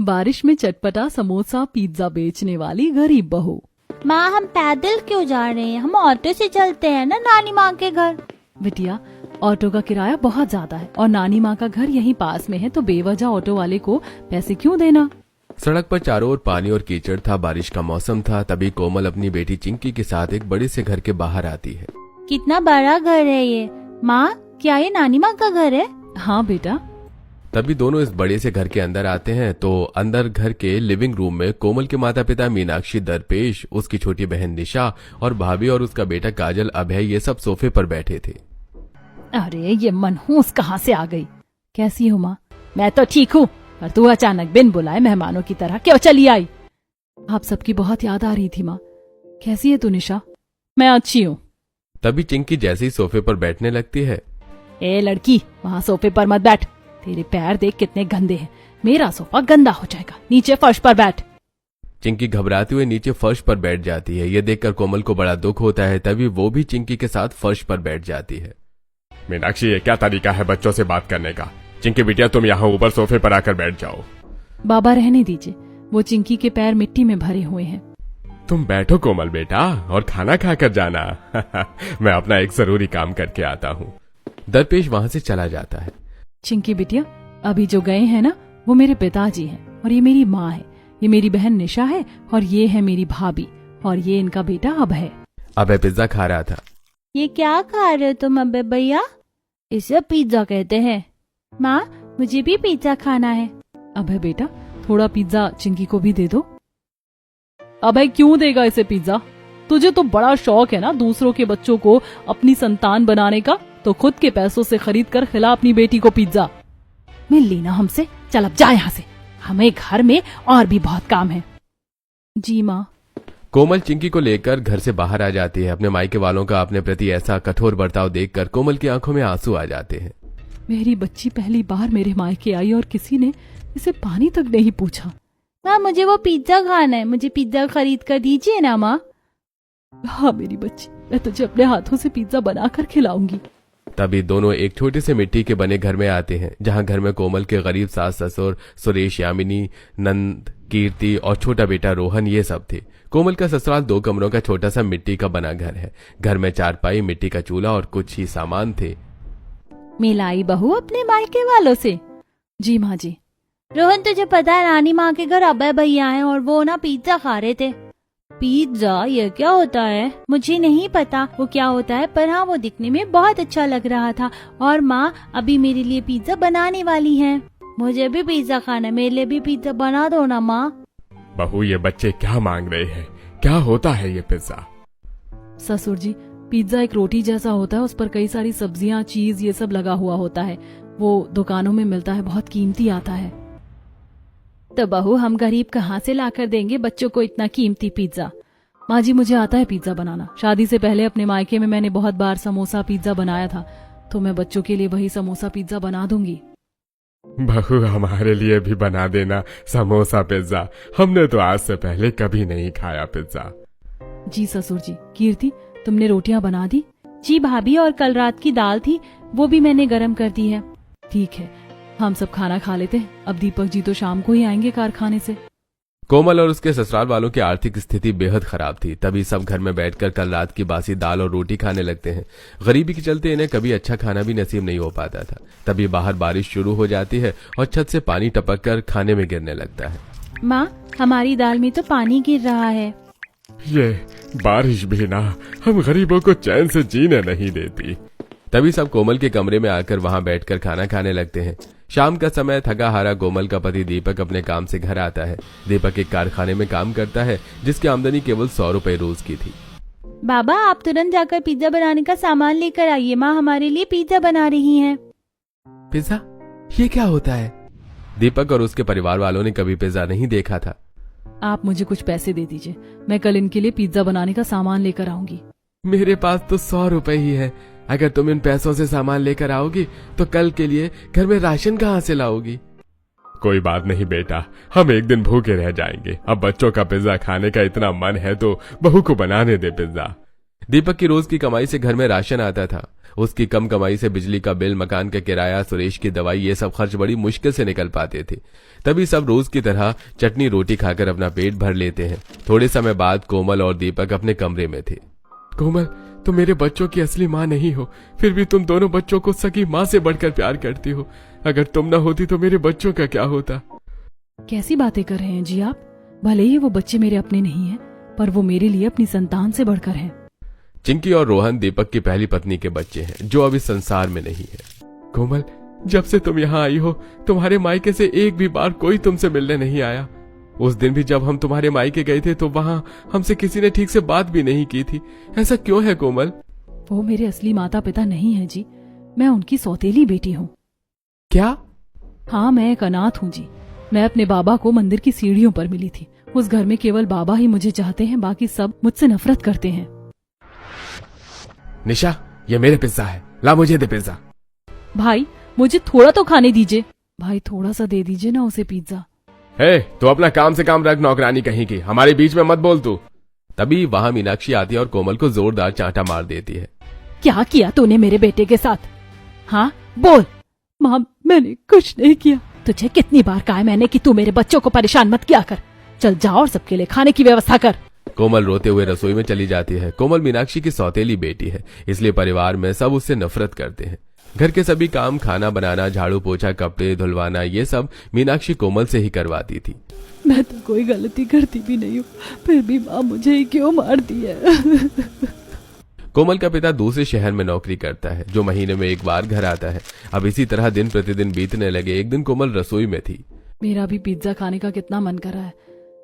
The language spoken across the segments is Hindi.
बारिश में चटपटा समोसा पिज्जा बेचने वाली गरीब बहू। माँ हम पैदल क्यों जा रहे हैं, हम ऑटो से चलते हैं ना नानी माँ के घर। बिटिया ऑटो का किराया बहुत ज्यादा है और नानी माँ का घर यहीं पास में है, तो बेवजह ऑटो वाले को पैसे क्यों देना। सड़क पर चारों ओर पानी और कीचड़ था। बारिश का मौसम था। तभी कोमल अपनी बेटी चिंकी के साथ एक बड़े से घर के बाहर आती है। कितना बड़ा घर है ये माँ, क्या ये नानी माँ का घर है? हाँ बेटा। तभी दोनों इस बड़े से घर के अंदर आते हैं तो अंदर घर के लिविंग रूम में कोमल के माता पिता मीनाक्षी, दरपेश, उसकी छोटी बहन निशा और भाभी और उसका बेटा काजल, अभय ये सब सोफे पर बैठे थे। अरे ये मनहूस कहाँ से आ गई। कैसी हो माँ? मैं तो ठीक हूँ, पर तू अचानक बिन बुलाए मेहमानों की तरह क्यों चली आई? आप सबकी बहुत याद आ रही थी माँ। कैसी है तू निशा? मैं अच्छी हूँ। तभी चिंकी जैसे ही सोफे पर बैठने लगती है। ए लड़की, वहाँ सोफे पर मत बैठ। तेरे पैर देख कितने गंदे हैं, मेरा सोफा गंदा हो जाएगा। नीचे फर्श पर बैठ। चिंकी घबराते हुए नीचे फर्श पर बैठ जाती है। ये देखकर कोमल को बड़ा दुख होता है। तभी वो भी चिंकी के साथ फर्श पर बैठ जाती है। मीनाक्षी, ये क्या तरीका है बच्चों से बात करने का? चिंकी बिटिया, तुम यहाँ ऊपर सोफे पर आकर बैठ जाओ। बाबा रहने दीजिए, वो चिंकी के पैर मिट्टी में भरे हुए हैं। तुम बैठो कोमल बेटा और खाना खाकर जाना। मैं अपना एक जरूरी काम करके आता हूँ। दरपेश वहाँ से चला जाता है। चिंकी बिटिया, अभी जो गए हैं ना वो मेरे पिताजी हैं और ये मेरी माँ है। ये मेरी बहन निशा है और ये है मेरी भाभी और ये इनका बेटा अभय। अभय पिज्जा खा रहा था। ये क्या खा रहे हो तुम अबे भैया? इसे पिज्जा कहते हैं। माँ मुझे भी पिज्जा खाना है। अभय बेटा, थोड़ा पिज्जा चिंकी को भी दे दो। अभय क्यों देगा इसे पिज्जा? तुझे तो बड़ा शौक है ना दूसरों के बच्चों को अपनी संतान बनाने का, तो खुद के पैसों से खरीद कर खिला अपनी बेटी को पिज्जा। मिल ली ना हमसे, चल अब जा यहाँ से, हमें घर में और भी बहुत काम है। जी माँ। कोमल चिंकी को लेकर घर से बाहर आ जाती है। अपने मायके वालों का अपने प्रति ऐसा कठोर बर्ताव देखकर कोमल की आंखों में आंसू आ जाते हैं। मेरी बच्ची पहली बार मेरे मायके आई और किसी ने इसे पानी तक नहीं पूछा। माँ मुझे वो पिज्जा खाना है, मुझे पिज्जा खरीद कर दीजिए ना माँ। हाँ मेरी बच्ची, मैं तुझे अपने हाथों से पिज्जा बनाकर खिलाऊंगी। तभी दोनों एक छोटे से मिट्टी के बने घर में आते हैं, जहां घर में कोमल के गरीब सास ससुर सुरेश, यामिनी, नंद, कीर्ति और छोटा बेटा रोहन ये सब थे। कोमल का ससुराल 2 कमरों का छोटा सा मिट्टी का बना घर है। घर में चारपाई, मिट्टी का चूल्हा और कुछ ही सामान थे। मिलाई बहू अपने मायके वालों से? जी माँ जी। रोहन तुझे पता है नानी माँ के घर अभय भैया हैं और वो ना पिज्जा खा रहे थे। पिज्जा ये क्या होता है? मुझे नहीं पता वो क्या होता है, पर हाँ वो दिखने में बहुत अच्छा लग रहा था और माँ अभी मेरे लिए पिज्जा बनाने वाली है। मुझे भी पिज्जा खाना है, मेरे लिए भी पिज्जा बना दो ना माँ। बहू ये बच्चे क्या मांग रहे हैं? क्या होता है ये पिज्जा? ससुर जी, पिज्जा एक रोटी जैसा होता है, उस पर कई सारी सब्जियां, चीज ये सब लगा हुआ होता है। वो दुकानों में मिलता है, बहुत कीमती आता है। तो बहू हम गरीब कहाँ से लाकर देंगे बच्चों को इतना कीमती पिज्जा? माँ जी मुझे आता है पिज्जा बनाना। शादी से पहले अपने मायके में मैंने बहुत बार समोसा पिज्जा बनाया था, तो मैं बच्चों के लिए वही समोसा पिज्जा बना दूंगी। बहू हमारे लिए भी बना देना समोसा पिज्जा, हमने तो आज से पहले कभी नहीं खाया पिज्जा। जी ससुर जी। कीर्ति, तुमने रोटियां बना दी? जी भाभी, और कल रात की दाल थी वो भी मैंने गरम कर दी है। ठीक है, हम सब खाना खा लेते हैं। अब दीपक जी तो शाम को ही आएंगे कारखाने से। कोमल और उसके ससुराल वालों की आर्थिक स्थिति बेहद खराब थी। तभी सब घर में बैठकर कल रात की बासी दाल और रोटी खाने लगते हैं। गरीबी के चलते इन्हें कभी अच्छा खाना भी नसीब नहीं हो पाता था। तभी बाहर बारिश शुरू हो जाती है और छत से पानी टपक कर खाने में गिरने लगता है। माँ हमारी दाल में तो पानी गिर रहा है। ये बारिश भी ना हम गरीबों को चैन से जीने नहीं देती। तभी सब कोमल के कमरे में आकर वहां बैठकर खाना खाने लगते हैं। शाम का समय, थका हारा कोमल का पति दीपक अपने काम से घर आता है। दीपक एक कारखाने में काम करता है जिसकी आमदनी केवल 100 रुपए रोज की थी। बाबा आप तुरंत जाकर पिज्जा बनाने का सामान लेकर आइए, माँ हमारे लिए पिज्जा बना रही हैं। पिज्जा? ये क्या होता है? दीपक और उसके परिवार वालों ने कभी पिज्जा नहीं देखा था। आप मुझे कुछ पैसे दे दीजिए, मैं कल इनके लिए पिज्जा बनाने का सामान लेकर आऊंगी। मेरे पास तो 100 रुपए ही है। अगर तुम इन पैसों से सामान लेकर आओगी तो कल के लिए घर में राशन कहाँ से लाओगी? कोई बात नहीं बेटा, हम एक दिन भूखे रह जाएंगे। अब बच्चों का पिज्जा खाने का इतना मन है तो बहू को बनाने दे पिज्जा। दीपक की रोज की कमाई से घर में राशन आता था। उसकी कम कमाई से बिजली का बिल, मकान का किराया, सुरेश की दवाई, ये सब खर्च बड़ी मुश्किल से निकल पाते थे। तभी सब रोज की तरह चटनी रोटी खाकर अपना पेट भर लेते हैं। थोड़े समय बाद कोमल और दीपक अपने कमरे में थे। कोमल, तुम मेरे बच्चों की असली माँ नहीं हो, फिर भी तुम दोनों बच्चों को सगी माँ से बढ़कर प्यार करती हो। अगर तुम न होती तो मेरे बच्चों का क्या होता? कैसी बातें कर रहे हैं जी आप? भले ही वो बच्चे मेरे अपने नहीं हैं, पर वो मेरे लिए अपनी संतान से बढ़कर हैं। चिंकी और रोहन दीपक की पहली पत्नी के बच्चे हैं, जो अब इस संसार में नहीं है। कोमल, जब से तुम यहाँ आई हो, तुम्हारे मायके से एक भी बार कोई तुमसे मिलने नहीं आया। उस दिन भी जब हम तुम्हारे मायके गए थे तो वहां हमसे किसी ने ठीक से बात भी नहीं की थी। ऐसा क्यों है कोमल? वो मेरे असली माता पिता नहीं है जी, मैं उनकी सौतेली बेटी हूँ। क्या? हाँ, मैं एक अनाथ हूँ जी। मैं अपने बाबा को मंदिर की सीढ़ियों पर मिली थी। उस घर में केवल बाबा ही मुझे चाहते हैं, बाकी सब मुझसे नफरत करते हैं। निशा, ये मेरे पिज्जा है, ला मुझे दे पिज्जा। भाई, मुझे थोड़ा तो खाने दीजिए। भाई, थोड़ा सा दे दीजिए ना उसे पिज्जा। हे, तो अपना काम से काम रख, नौकरानी कहीं की, हमारे बीच में मत बोल तू। तभी वहां मीनाक्षी आती है और कोमल को जोरदार चांटा मार देती है। क्या किया तूने मेरे बेटे के साथ? हाँ बोल। माँ, मैंने कुछ नहीं किया। तुझे कितनी बार कहा है मैंने कि तू मेरे बच्चों को परेशान मत किया कर। चल जाओ और सबके लिए खाने की व्यवस्था कर। कोमल रोते हुए रसोई में चली जाती है। कोमल मीनाक्षी की सौतेली बेटी है, इसलिए परिवार में सब उससे नफरत करते हैं। घर के सभी काम, खाना बनाना, झाड़ू पोछा, कपड़े धुलवाना, ये सब मीनाक्षी कोमल से ही करवाती थी। मैं तो कोई गलती करती भी नहीं हूँ, फिर भी माँ मुझे ही क्यों मारती है? कोमल का पिता दूसरे शहर में नौकरी करता है, जो महीने में एक बार घर आता है। अब इसी तरह दिन प्रतिदिन बीतने लगे। एक दिन कोमल रसोई में थी। मेरा भी पिज्जा खाने का कितना मन कर रहा है।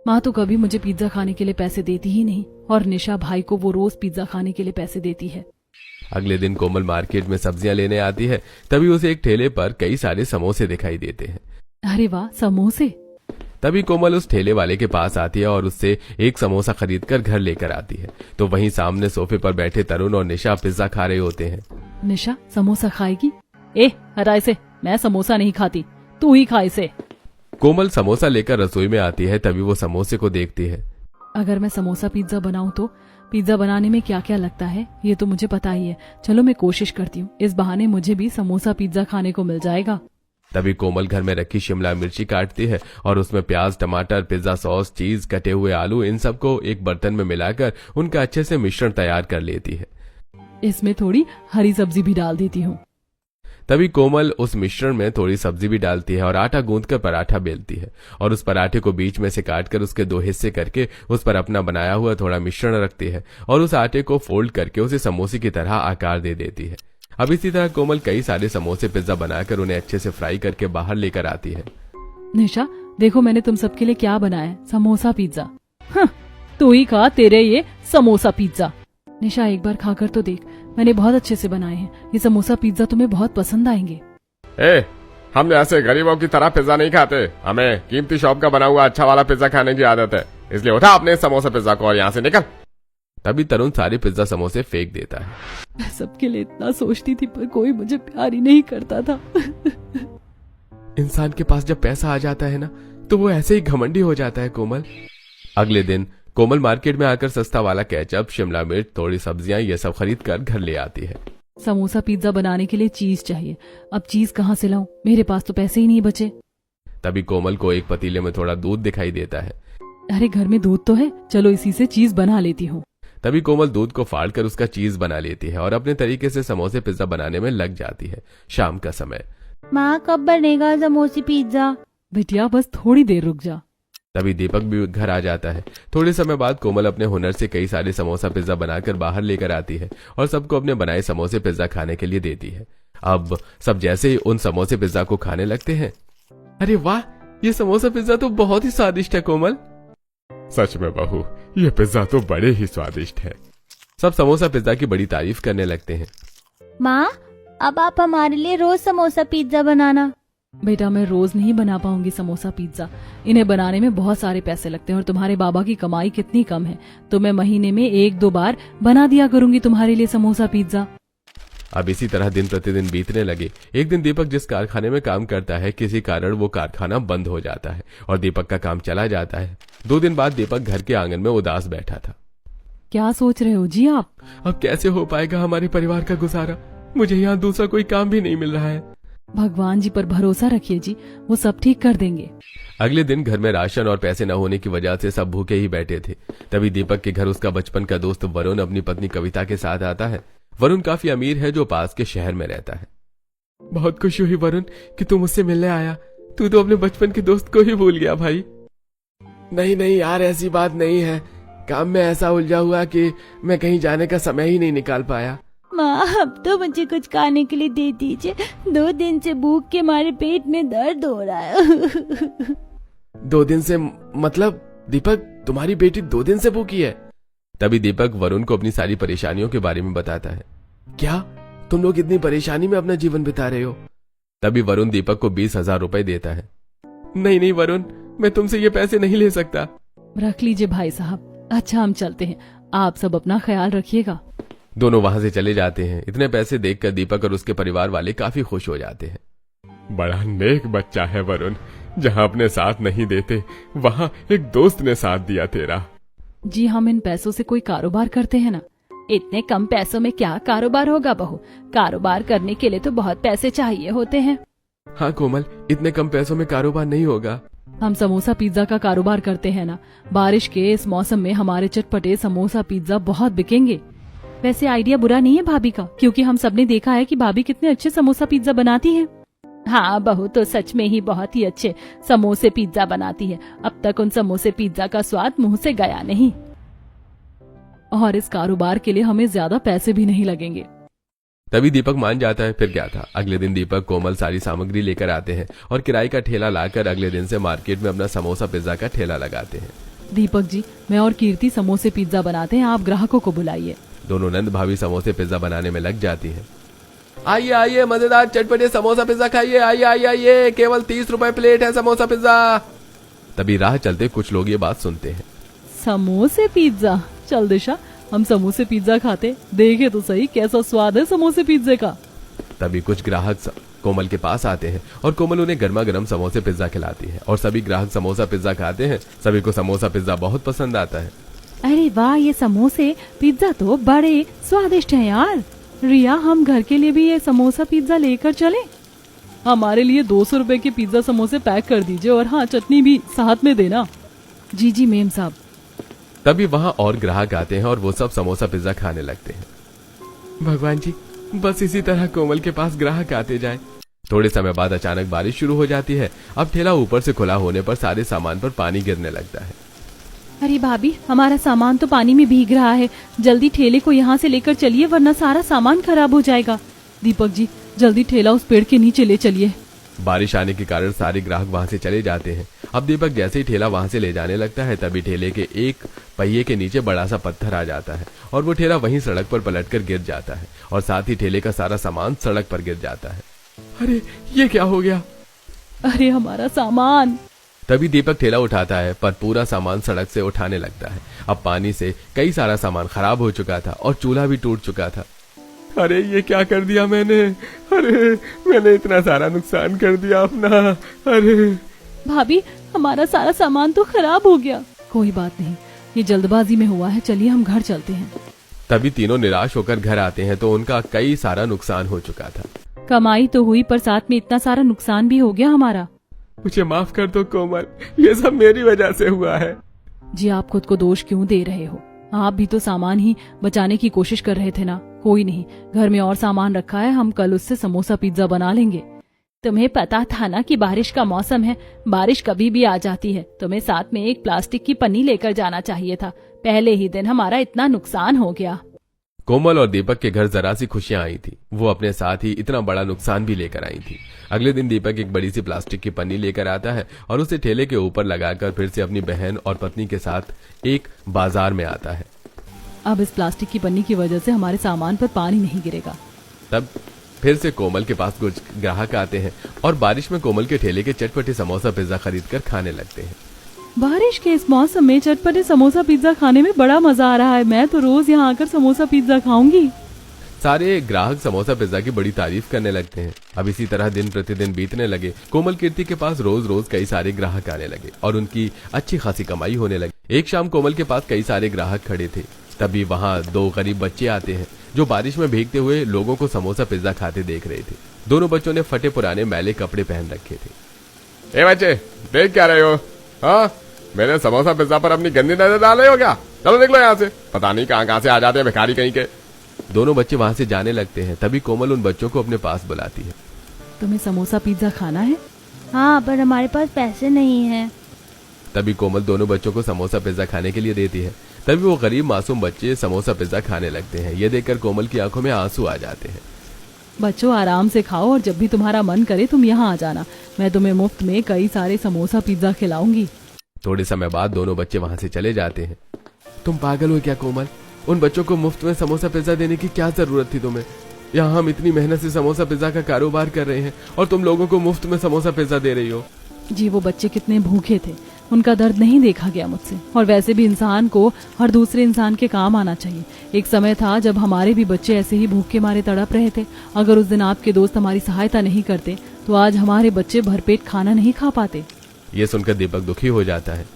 माँ तो कभी मुझे पिज्जा खाने के लिए पैसे देती ही नहीं, और निशा भाई को वो रोज पिज्जा खाने के लिए पैसे देती है। अगले दिन कोमल मार्केट में सब्जियां लेने आती है। तभी उसे एक ठेले पर कई सारे समोसे दिखाई देते हैं। अरे वाह, समोसे! तभी कोमल उस ठेले वाले के पास आती है और उससे एक समोसा खरीदकर घर लेकर आती है। तो वहीं सामने सोफे पर बैठे तरुण और निशा पिज्जा खा रहे होते हैं। निशा, समोसा खाएगी? ए, हटा इसे, मैं समोसा नहीं खाती, तू ही खा इसे। कोमल समोसा लेकर रसोई में आती है। तभी वो समोसे को देखती है। अगर मैं समोसा पिज्जा बनाऊं तो पिज्जा बनाने में क्या क्या लगता है ये तो मुझे पता ही है। चलो मैं कोशिश करती हूँ, इस बहाने मुझे भी समोसा पिज्जा खाने को मिल जाएगा। तभी कोमल घर में रखी शिमला मिर्ची काटती है और उसमें प्याज, टमाटर, पिज्जा सॉस, चीज, कटे हुए आलू, इन सबको एक बर्तन में मिलाकर उनका अच्छे से मिश्रण तैयार कर लेती है। इसमें थोड़ी हरी सब्जी भी डाल देती हूँ। तभी कोमल उस मिश्रण में थोड़ी सब्जी भी डालती है और आटा गूंथकर पराठा बेलती है और उस पराठे को बीच में से काटकर उसके 2 हिस्से करके उस पर अपना बनाया हुआ थोड़ा मिश्रण रखती है और उस आटे को फोल्ड करके उसे समोसे की तरह आकार दे देती है। अब इसी तरह कोमल कई सारे समोसे पिज्जा बनाकर उन्हें अच्छे से फ्राई करके बाहर लेकर आती है। निशा, देखो मैंने तुम सबके लिए क्या बनाया है, समोसा पिज्जा। तू ही खा, तेरे ये समोसा पिज्जा। निशा, एक बार खाकर तो देख, मैंने बहुत अच्छे से बनाए हैं। ये समोसा पिज्जा तुम्हें बहुत पसंद आएंगे। हम ऐसे गरीबों की तरह पिज्जा नहीं खाते। हमें कीमती शॉप का बना हुआ अच्छा वाला पिज्जा खाने की आदत है, इसलिए उठा अपने समोसा पिज्जा को और यहाँ से निकल। तभी तरुण सारे पिज्जा समोसे फेंक देता है। मैं सबके लिए इतना सोचती थी, पर कोई मुझे प्यार ही नहीं करता था। इंसान के पास जब पैसा आ जाता है ना, तो वो ऐसे ही घमंडी हो जाता है कोमल। अगले दिन कोमल मार्केट में आकर सस्ता वाला केचप, शिमला मिर्च, थोड़ी सब्जियां, ये सब खरीद कर घर ले आती है। समोसा पिज्जा बनाने के लिए चीज चाहिए। अब चीज कहाँ से लाऊं? मेरे पास तो पैसे ही नहीं बचे। तभी कोमल को एक पतीले में थोड़ा दूध दिखाई देता है। अरे, घर में दूध तो है, चलो इसी से चीज बना लेती हूँ। तभी कोमल दूध को फाड़कर उसका चीज बना लेती है और अपने तरीके से समोसे पिज्जा बनाने में लग जाती है। शाम का समय। माँ, कब बनेगा समोसे पिज्जा? बिटिया, बस थोड़ी देर रुक जा। तभी दीपक भी घर आ जाता है। थोड़े समय बाद कोमल अपने हुनर से कई सारे समोसा पिज्जा बनाकर बाहर लेकर आती है और सबको अपने बनाए समोसे पिज्जा खाने के लिए देती है। अब सब जैसे ही उन समोसे पिज्जा को खाने लगते हैं। अरे वाह, ये समोसा पिज्जा तो बहुत ही स्वादिष्ट है कोमल। सच में बहू, ये पिज्जा तो बड़े ही स्वादिष्ट है। सब समोसा पिज्जा की बड़ी तारीफ करने लगते हैं। माँ, अब आप हमारे लिए रोज समोसा पिज्जा बनाना। बेटा, मैं रोज नहीं बना पाऊंगी समोसा पिज्जा। इन्हें बनाने में बहुत सारे पैसे लगते हैं और तुम्हारे बाबा की कमाई कितनी कम है, तो मैं महीने में 1-2 बार बना दिया करूंगी तुम्हारे लिए समोसा पिज्जा। अब इसी तरह दिन प्रतिदिन बीतने लगे। एक दिन दीपक जिस कारखाने में काम करता है, किसी कारण वो कारखाना बंद हो जाता है और दीपक का काम चला जाता है। 2 दिन बाद दीपक घर के आंगन में उदास बैठा था। क्या सोच रहे हो जी आप? अब कैसे हो पाएगा हमारे परिवार का गुजारा? मुझे यहाँ दूसरा कोई काम भी नहीं मिल रहा है। भगवान जी पर भरोसा रखिए जी, वो सब ठीक कर देंगे। अगले दिन घर में राशन और पैसे न होने की वजह से सब भूखे ही बैठे थे। तभी दीपक के घर उसका बचपन का दोस्त वरुण अपनी पत्नी कविता के साथ आता है। वरुण काफी अमीर है जो पास के शहर में रहता है। बहुत खुशी हुई वरुण कि तू मुझसे मिलने आया। तू तो अपने बचपन के दोस्त को ही भूल गया भाई। नहीं यार, ऐसी बात नहीं है। काम में ऐसा उलझा हुआ कि मैं कहीं जाने का समय ही नहीं निकाल पाया। माँ, अब तो मुझे कुछ खाने के लिए दे दीजिए। 2 दिन से भूख के मारे पेट में दर्द हो रहा है। 2 दिन से मतलब दीपक, तुम्हारी बेटी 2 दिन से भूखी है? तभी दीपक वरुण को अपनी सारी परेशानियों के बारे में बताता है। क्या तुम लोग इतनी परेशानी में अपना जीवन बिता रहे हो? तभी वरुण दीपक को 20,000 रुपए देता है। नहीं वरुण, मैं तुमसे ये पैसे नहीं ले सकता। रख लीजिए भाई साहब। अच्छा हम चलते हैं, आप सब अपना ख्याल रखिएगा। दोनों वहां से चले जाते हैं। इतने पैसे देखकर दीपक और उसके परिवार वाले काफी खुश हो जाते हैं। बड़ा नेक बच्चा है वरुण। जहाँ अपने साथ नहीं देते वहाँ एक दोस्त ने साथ दिया तेरा। जी हम इन पैसों से कोई कारोबार करते हैं ना। इतने कम पैसों में क्या कारोबार होगा बहू? कारोबार करने के लिए तो बहुत पैसे चाहिए होते हैं। हाँ कोमल, इतने कम पैसों में कारोबार नहीं होगा। हम समोसा पिज्जा का कारोबार करते हैं ना। बारिश के इस मौसम में हमारे चटपटे समोसा पिज्जा बहुत बिकेंगे। वैसे आइडिया बुरा नहीं है भाभी का, क्योंकि हम सबने देखा है कि भाभी कितने अच्छे समोसा पिज्जा बनाती हैं। हाँ बहू तो सच में ही बहुत ही अच्छे समोसे पिज्जा बनाती है। अब तक उन समोसे पिज्जा का स्वाद मुंह से गया नहीं। और इस कारोबार के लिए हमें ज्यादा पैसे भी नहीं लगेंगे। तभी दीपक मान जाता है। फिर क्या था, अगले दिन दीपक कोमल सारी सामग्री लेकर आते हैं और किराए का ठेला लाकर अगले दिन से मार्केट में अपना समोसा पिज्जा का ठेला लगाते हैं। दीपक जी, मैं और कीर्ति समोसे पिज्जा बनाते हैं, आप ग्राहकों को बुलाइए। दोनों नंद भाभी समोसे पिज्जा बनाने में लग जाती है। आइए मजेदार चटपटे समोसा पिज्जा खाइए। आइए केवल 30 रुपए प्लेट है समोसा पिज्जा। तभी राह चलते कुछ लोग ये बात सुनते हैं। समोसे पिज्जा, चल दिशा हम समोसे पिज्जा खाते, देखे तो सही कैसा स्वाद है समोसे पिज्जे का। तभी कुछ ग्राहक कोमल के पास आते हैं और कोमल उन्हें गर्मा गर्म समोसे पिज्जा खिलाती है और सभी ग्राहक समोसा पिज्जा खाते हैं। सभी को समोसा पिज्जा बहुत पसंद आता है। अरे वाह, ये समोसे पिज्जा तो बड़े स्वादिष्ट हैं यार। रिया, हम घर के लिए भी ये समोसा पिज्जा लेकर चलें? हमारे लिए 200 रुपए के पिज्जा समोसे पैक कर दीजिए और हाँ चटनी भी साथ में देना। जी मेम साहब। तभी वहाँ और ग्राहक आते हैं और वो सब समोसा पिज्जा खाने लगते हैं। भगवान जी, बस इसी तरह कोमल के पास ग्राहक आते जाए। थोड़े समय बाद अचानक बारिश शुरू हो जाती है। अब ठेला ऊपर से खुला होने पर सारे सामान पर पानी गिरने लगता है। अरे भाभी, हमारा सामान तो पानी में भीग रहा है। जल्दी ठेले को यहाँ से लेकर चलिए वरना सारा सामान खराब हो जाएगा। दीपक जी, जल्दी ठेला उस पेड़ के नीचे ले चलिए। बारिश आने के कारण सारे ग्राहक वहां से चले जाते हैं। अब दीपक जैसे ही ठेला वहां से ले जाने लगता है तभी ठेले के एक पहिए के नीचे बड़ा सा पत्थर आ जाता है और वो ठेला वहीं सड़क पर पलटकर गिर जाता है और साथ ही ठेले का सारा सामान सड़क पर गिर जाता है। अरे ये क्या हो गया? अरे हमारा सामान। तभी दीपक ठेला उठाता है पर पूरा सामान सड़क से उठाने लगता है। अब पानी से कई सारा सामान खराब हो चुका था और चूल्हा भी टूट चुका था। अरे ये क्या कर दिया मैंने? अरे मैंने इतना सारा नुकसान कर दिया अपना। अरे भाभी, हमारा सारा सामान तो खराब हो गया। कोई बात नहीं, ये जल्दबाजी में हुआ है, चलिए हम घर चलते हैं। तभी तीनों निराश होकर घर आते हैं तो उनका कई सारा नुकसान हो चुका था। कमाई तो हुई पर साथ में इतना सारा नुकसान भी हो गया हमारा। मुझे माफ कर दो कोमल, ये सब मेरी वजह से हुआ है। जी आप खुद को दोष क्यों दे रहे हो? आप भी तो सामान ही बचाने की कोशिश कर रहे थे ना। कोई नहीं, घर में और सामान रखा है, हम कल उससे समोसा पिज्जा बना लेंगे। तुम्हें पता था ना कि बारिश का मौसम है, बारिश कभी भी आ जाती है। तुम्हें साथ में एक प्लास्टिक की पन्नी लेकर जाना चाहिए था। पहले ही दिन हमारा इतना नुकसान हो गया। कोमल और दीपक के घर जरा सी खुशियां आई थी। वो अपने साथ ही इतना बड़ा नुकसान भी लेकर आई थी। अगले दिन दीपक एक बड़ी सी प्लास्टिक की पन्नी लेकर आता है और उसे ठेले के ऊपर लगाकर फिर से अपनी बहन और पत्नी के साथ एक बाजार में आता है। अब इस प्लास्टिक की पन्नी की वजह से हमारे सामान पर पानी नहीं गिरेगा। तब फिर से कोमल के पास कुछ ग्राहक आते हैं और बारिश में कोमल के ठेले के चटपटे समोसा पिज्जा खरीदकर खाने लगते हैं। बारिश के इस मौसम में चटपटे समोसा पिज्जा खाने में बड़ा मजा आ रहा है। मैं तो रोज यहाँ आकर समोसा पिज्जा खाऊंगी। सारे ग्राहक समोसा पिज्जा की बड़ी तारीफ करने लगते हैं। अब इसी तरह दिन प्रतिदिन बीतने लगे। कोमल कीर्ति के पास रोज रोज कई सारे ग्राहक आने लगे और उनकी अच्छी खासी कमाई होने लगी। एक शाम कोमल के पास कई सारे ग्राहक खड़े थे। तभी वहां दो गरीब बच्चे आते हैं जो बारिश में भीगते हुए लोगों को समोसा पिज्जा खाते देख रहे थे। दोनों बच्चों ने फटे पुराने मैले कपड़े पहन रखे थे। ए बच्चे, देख क्या रहे हो? हाँ, मेरे समोसा पिज्जा पर अपनी गंदी नजर डाल रहे हो क्या? चलो निकलो यहाँ से, पता नहीं कहाँ से आ जाते हैं भिखारी कहीं के। दोनों बच्चे वहां से जाने लगते हैं। तभी कोमल उन बच्चों को अपने पास बुलाती है। तुम्हें समोसा पिज्जा खाना है? हाँ, पर हमारे पास पैसे नहीं हैं। तभी कोमल दोनों बच्चों को समोसा पिज्जा खाने के लिए देती है। तभी वो गरीब मासूम बच्चे समोसा पिज्जा खाने लगते हैं। ये देखकर कोमल की आंखों में आंसू आ जाते हैं। बच्चों, आराम से खाओ और जब भी तुम्हारा मन करे तुम यहाँ आ जाना। मैं तुम्हें मुफ्त में कई सारे समोसा पिज्जा खिलाऊंगी। थोड़े समय बाद दोनों बच्चे वहां से चले जाते हैं। तुम पागल हो क्या कोमल? उन बच्चों को मुफ्त में समोसा पिज्जा देने की क्या जरूरत थी तुम्हें? यहाँ हम इतनी मेहनत से समोसा पिज्जा का कारोबार कर रहे हैं और तुम लोगों को मुफ्त में समोसा पिज्जा दे रही हो। जी, वो बच्चे कितने भूखे थे, उनका दर्द नहीं देखा गया मुझसे। और वैसे भी इंसान को हर दूसरे इंसान के काम आना चाहिए। एक समय था जब हमारे भी बच्चे ऐसे ही भूख के मारे तड़प रहे थे। अगर उस दिन आपके दोस्त हमारी सहायता नहीं करते तो आज हमारे बच्चे भरपेट खाना नहीं खा पाते। ये सुनकर दीपक दुखी हो जाता है।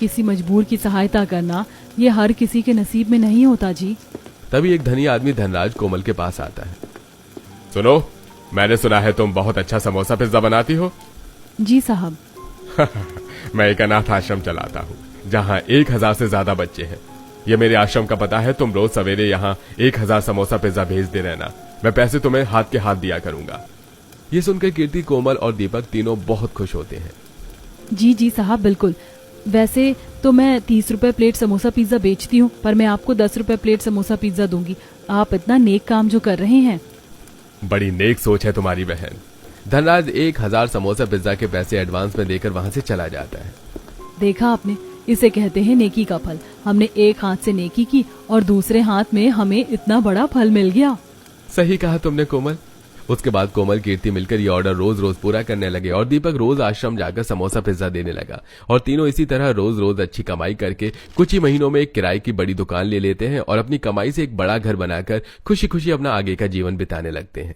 किसी मजबूर की सहायता करना ये हर किसी के नसीब में नहीं होता जी। तभी एक धनी आदमी धनराज कोमल के पास आता है। सुनो, मैंने सुना है तुम बहुत अच्छा समोसा पिज्जा बनाती हो। जी साहब। मैं एक अनाथ आश्रम चलाता हूँ जहाँ 1000 से ज्यादा बच्चे हैं। ये मेरे आश्रम का पता है। तुम रोज सवेरे यहाँ 1000 समोसा पिज्जा भेजते रहना। मैं पैसे तुम्हें हाथ के हाथ दिया करूंगा। ये सुनकर कीर्ति, कोमल और दीपक तीनों बहुत खुश होते हैं। जी जी साहब, बिल्कुल। वैसे तो मैं 30 रुपए प्लेट समोसा पिज्जा बेचती हूँ, पर मैं आपको 10 रुपए प्लेट समोसा पिज्जा दूंगी। आप इतना नेक काम जो कर रहे हैं। बड़ी नेक सोच है तुम्हारी बहन। धनराज 1000 समोसा पिज्जा के पैसे एडवांस में देकर वहां से चला जाता है। देखा आपने, इसे कहते हैं नेकी का फल। हमने एक हाथ से नेकी की और दूसरे हाथ में हमें इतना बड़ा फल मिल गया। सही कहा तुमने कोमल। उसके बाद कोमल, कीर्ति मिलकर ये ऑर्डर रोज रोज पूरा करने लगे और दीपक रोज आश्रम जाकर समोसा पिज्जा देने लगा। और तीनों इसी तरह रोज रोज अच्छी कमाई करके कुछ ही महीनों में एक किराए की बड़ी दुकान ले लेते हैं और अपनी कमाई से एक बड़ा घर बनाकर खुशी खुशी अपना आगे का जीवन बिताने लगते हैं।